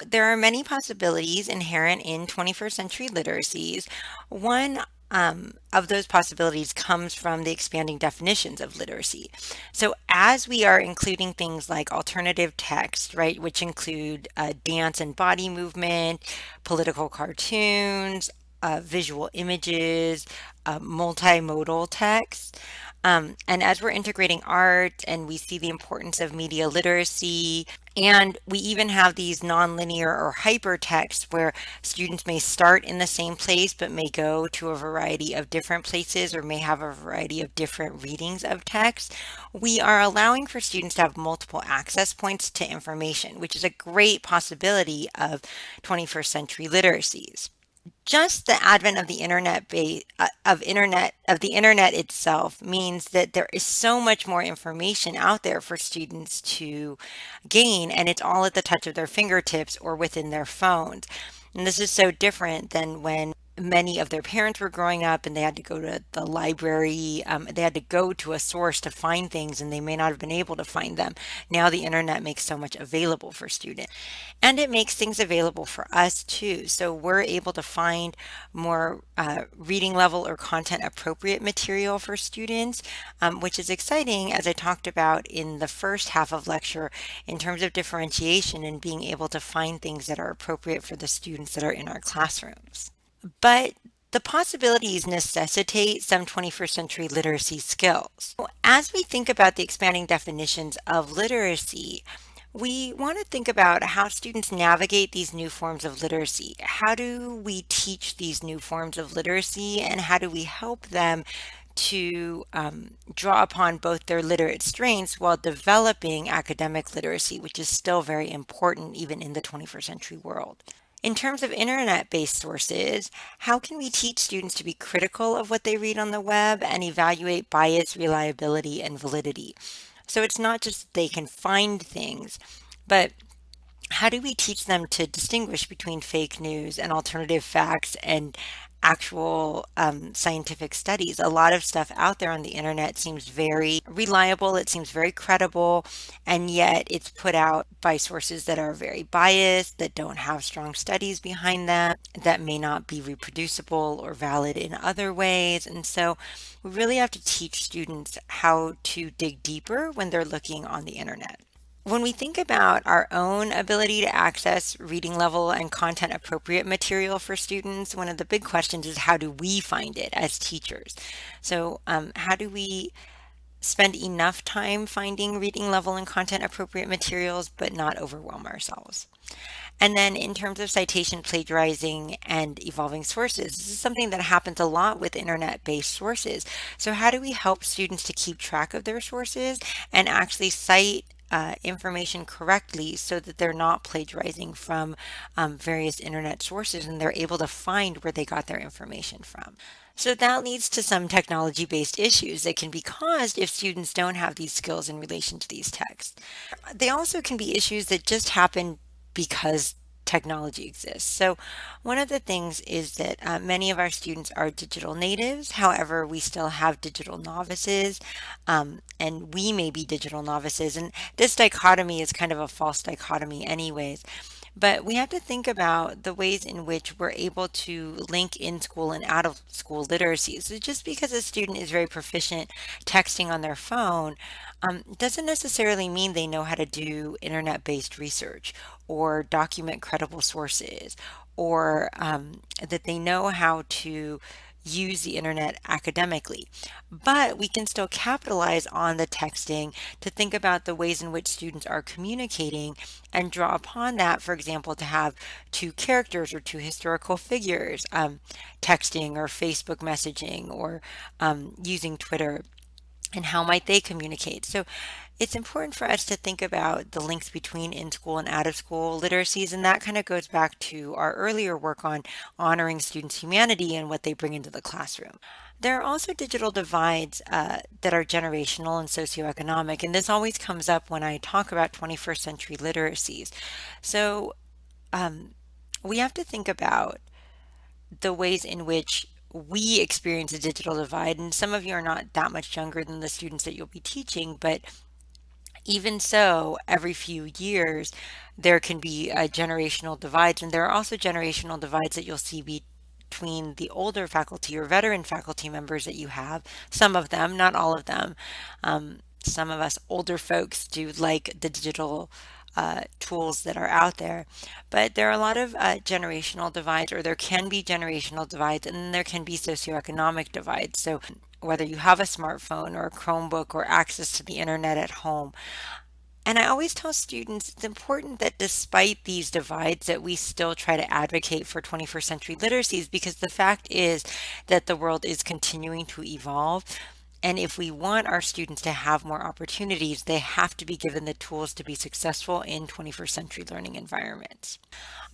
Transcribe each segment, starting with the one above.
So there are many possibilities inherent in 21st century literacies. One of those possibilities comes from the expanding definitions of literacy. So as we are including things like alternative text, right, which include dance and body movement, political cartoons, visual images, multimodal text. And as we're integrating art and we see the importance of media literacy, and we even have these nonlinear or hypertext where students may start in the same place but may go to a variety of different places or may have a variety of different readings of text. We are allowing for students to have multiple access points to information, which is a great possibility of 21st century literacies. Just the advent of the internet itself means that there is so much more information out there for students to gain, and it's all at the touch of their fingertips or within their phones. And this is so different than when many of their parents were growing up and they had to go to the library, they had to go to a source to find things and they may not have been able to find them. Now the internet makes so much available for students, and it makes things available for us too. So we're able to find more reading level or content appropriate material for students, which is exciting, as I talked about in the first half of lecture, in terms of differentiation and being able to find things that are appropriate for the students that are in our classrooms. But the possibilities necessitate some 21st century literacy skills. As we think about the expanding definitions of literacy, we want to think about how students navigate these new forms of literacy. How do we teach these new forms of literacy, and how do we help them to draw upon both their literate strengths while developing academic literacy, which is still very important even in the 21st century world? In terms of internet-based sources, how can we teach students to be critical of what they read on the web and evaluate bias, reliability, and validity? So it's not just that they can find things, but how do we teach them to distinguish between fake news and alternative facts and actual scientific studies? A lot of stuff out there on the internet seems very reliable, it seems very credible, and yet it's put out by sources that are very biased, that don't have strong studies behind them, that may not be reproducible or valid in other ways. And so we really have to teach students how to dig deeper when they're looking on the internet. When we think about our own ability to access reading level and content appropriate material for students, one of the big questions is, how do we find it as teachers? So, how do we spend enough time finding reading level and content appropriate materials but not overwhelm ourselves? And then in terms of citation plagiarizing and evolving sources, this is something that happens a lot with internet-based sources. So how do we help students to keep track of their sources and actually cite information correctly so that they're not plagiarizing from various internet sources and they're able to find where they got their information from? So that leads to some technology-based issues that can be caused if students don't have these skills in relation to these texts. They also can be issues that just happen because technology exists. So one of the things is that many of our students are digital natives. However, we still have digital novices, and we may be digital novices. And this dichotomy is kind of a false dichotomy anyways. But we have to think about the ways in which we're able to link in school and out of school literacy. So just because a student is very proficient texting on their phone doesn't necessarily mean they know how to do internet-based research or document credible sources, or that they know how to use the internet academically. But we can still capitalize on the texting to think about the ways in which students are communicating and draw upon that, for example, to have two characters or two historical figures texting or Facebook messaging or using Twitter, and how might they communicate. So it's important for us to think about the links between in-school and out-of-school literacies, and that kind of goes back to our earlier work on honoring students' humanity and what they bring into the classroom. There are also digital divides that are generational and socioeconomic, and this always comes up when I talk about 21st century literacies. So we have to think about the ways in which we experience a digital divide. And some of you are not that much younger than the students that you'll be teaching, but Even so, every few years, there can be generational divides, and there are also generational divides that you'll see between the older faculty or veteran faculty members that you have. Some of them, not all of them. Some of us older folks do like the digital tools that are out there, but there are a lot of generational divides, or there can be generational divides, and then there can be socioeconomic divides. So whether you have a smartphone or a Chromebook or access to the internet at home, and I always tell students it's important that despite these divides that we still try to advocate for 21st century literacies, because the fact is that the world is continuing to evolve. And if we want our students to have more opportunities, they have to be given the tools to be successful in 21st century learning environments.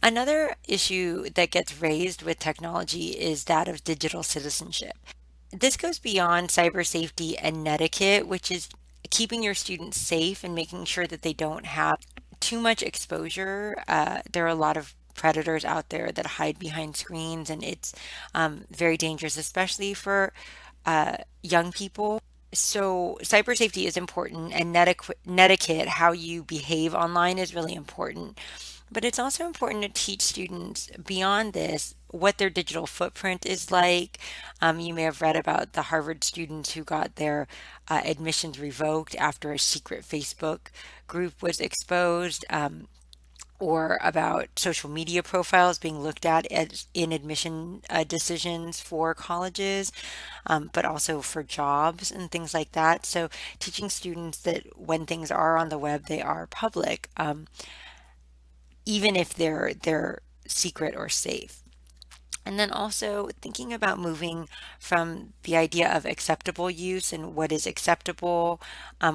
Another issue that gets raised with technology is that of digital citizenship. This goes beyond cyber safety and netiquette, which is keeping your students safe and making sure that they don't have too much exposure. There are a lot of predators out there that hide behind screens, and it's very dangerous, especially for young people. So, cyber safety is important, and netiquette, how you behave online, is really important. But it's also important to teach students beyond this what their digital footprint is like. You may have read about the Harvard students who got their admissions revoked after a secret Facebook group was exposed, or about social media profiles being looked at as in admission decisions for colleges, but also for jobs and things like that. So, teaching students that when things are on the web, they are public, even if they're secret or safe. And then also thinking about moving from the idea of acceptable use and what is acceptable,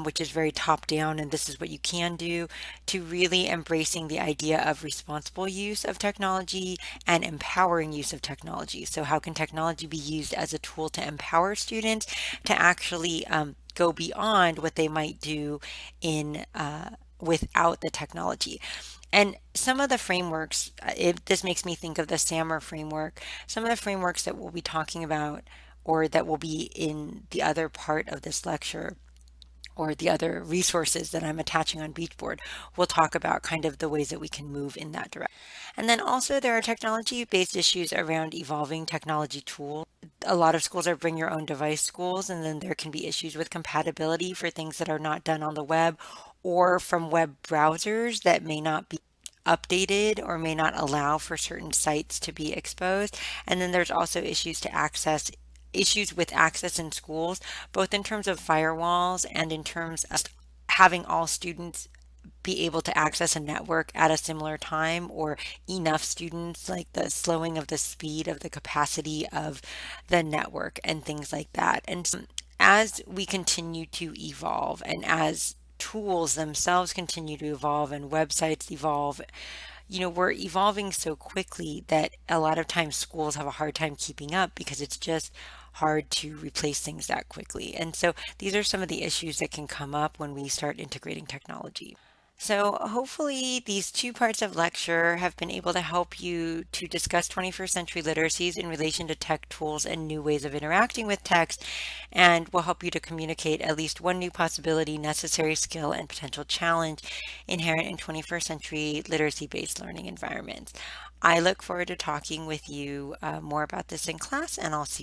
which is very top down, and this is what you can do, to really embracing the idea of responsible use of technology and empowering use of technology. So, how can technology be used as a tool to empower students to actually go beyond what they might do in without the technology? And some of the frameworks, this makes me think of the SAMR framework. Some of the frameworks that we'll be talking about, or that will be in the other part of this lecture, or the other resources that I'm attaching on Beachboard, we'll talk about kind of the ways that we can move in that direction. And then also there are technology-based issues around evolving technology tools. A lot of schools are bring your own device schools, and then there can be issues with compatibility for things that are not done on the web or from web browsers that may not be updated or may not allow for certain sites to be exposed. And then there's also issues with access in schools, both in terms of firewalls and in terms of having all students be able to access a network at a similar time, or enough students, like the slowing of the speed of the capacity of the network and things like that. And so as we continue to evolve, and as tools themselves continue to evolve and websites evolve, we're evolving so quickly that a lot of times schools have a hard time keeping up because it's just hard to replace things that quickly. And so these are some of the issues that can come up when we start integrating technology. So hopefully these two parts of lecture have been able to help you to discuss 21st century literacies in relation to tech tools and new ways of interacting with text, and will help you to communicate at least one new possibility, necessary skill, and potential challenge inherent in 21st century literacy-based learning environments. I look forward to talking with you more about this in class, and I'll see